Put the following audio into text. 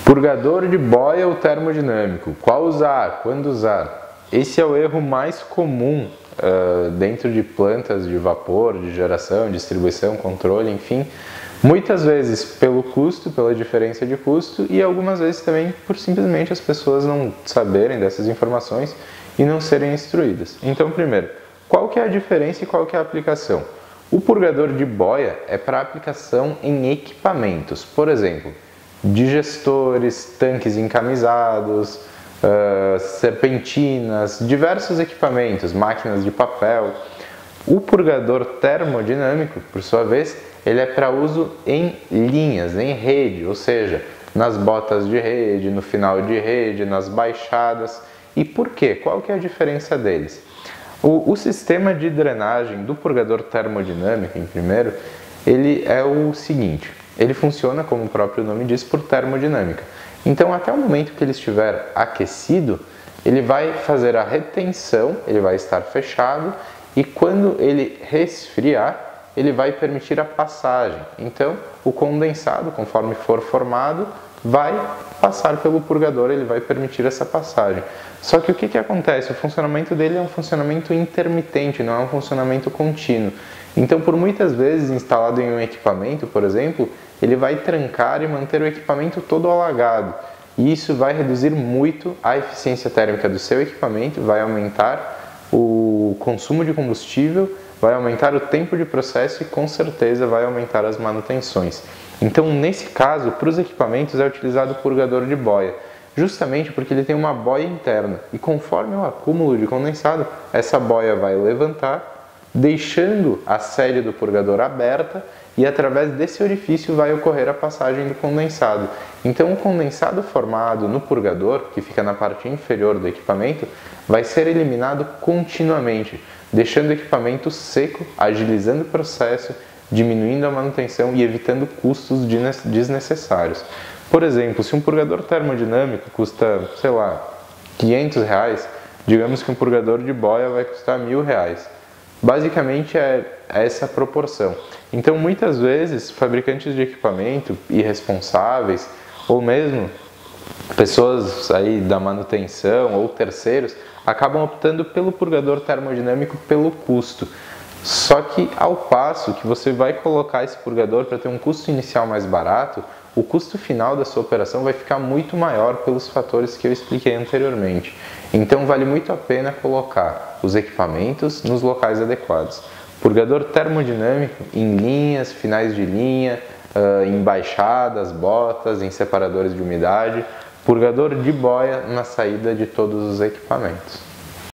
Purgador de boia ou termodinâmico? Qual usar? Quando usar? Esse é o erro mais comum dentro de plantas de vapor, de geração, distribuição, controle, enfim. Muitas vezes pelo custo, pela diferença de custo, e algumas vezes também por simplesmente as pessoas não saberem dessas informações e não serem instruídas. Então, primeiro, qual que é a diferença e qual que é a aplicação? O purgador de boia é para aplicação em equipamentos, por exemplo, digestores, tanques encamisados, serpentinas, diversos equipamentos, máquinas de papel. O purgador termodinâmico, por sua vez, ele é para uso em linhas, em rede, ou seja, nas botas de rede, no final de rede, nas baixadas. E por quê? Qual que é a diferença deles? O sistema de drenagem do purgador termodinâmico, em primeiro, ele é o seguinte: ele funciona, como o próprio nome diz, por termodinâmica. Então, até o momento que ele estiver aquecido, ele vai fazer a retenção, ele vai estar fechado, e quando ele resfriar, ele vai permitir a passagem. Então, o condensado, conforme for formado, vai passar pelo purgador, ele vai permitir essa passagem. Só que o que acontece? O funcionamento dele é um funcionamento intermitente, não é um funcionamento contínuo. Então, por muitas vezes, instalado em um equipamento, por exemplo, ele vai trancar e manter o equipamento todo alagado. E isso vai reduzir muito a eficiência térmica do seu equipamento, vai aumentar o consumo de combustível, vai aumentar o tempo de processo e, com certeza, vai aumentar as manutenções. Então, nesse caso, para os equipamentos é utilizado o purgador de boia, justamente porque ele tem uma boia interna. E conforme o acúmulo de condensado, essa boia vai levantar, deixando a série do purgador aberta, e através desse orifício vai ocorrer a passagem do condensado. Então, o condensado formado no purgador, que fica na parte inferior do equipamento, vai ser eliminado continuamente, deixando o equipamento seco, agilizando o processo, diminuindo a manutenção e evitando custos desnecessários. Por exemplo, se um purgador termodinâmico custa, sei lá, R$500, digamos que um purgador de boia vai custar R$1.000. Basicamente é essa proporção. Então, muitas vezes, fabricantes de equipamento irresponsáveis, ou mesmo pessoas aí da manutenção ou terceiros, acabam optando pelo purgador termodinâmico pelo custo. Só que ao passo que você vai colocar esse purgador para ter um custo inicial mais barato, o custo final da sua operação vai ficar muito maior pelos fatores que eu expliquei anteriormente. Então vale muito a pena colocar os equipamentos nos locais adequados. Purgador termodinâmico em linhas, finais de linha, em baixadas, botas, em separadores de umidade. Purgador de boia na saída de todos os equipamentos.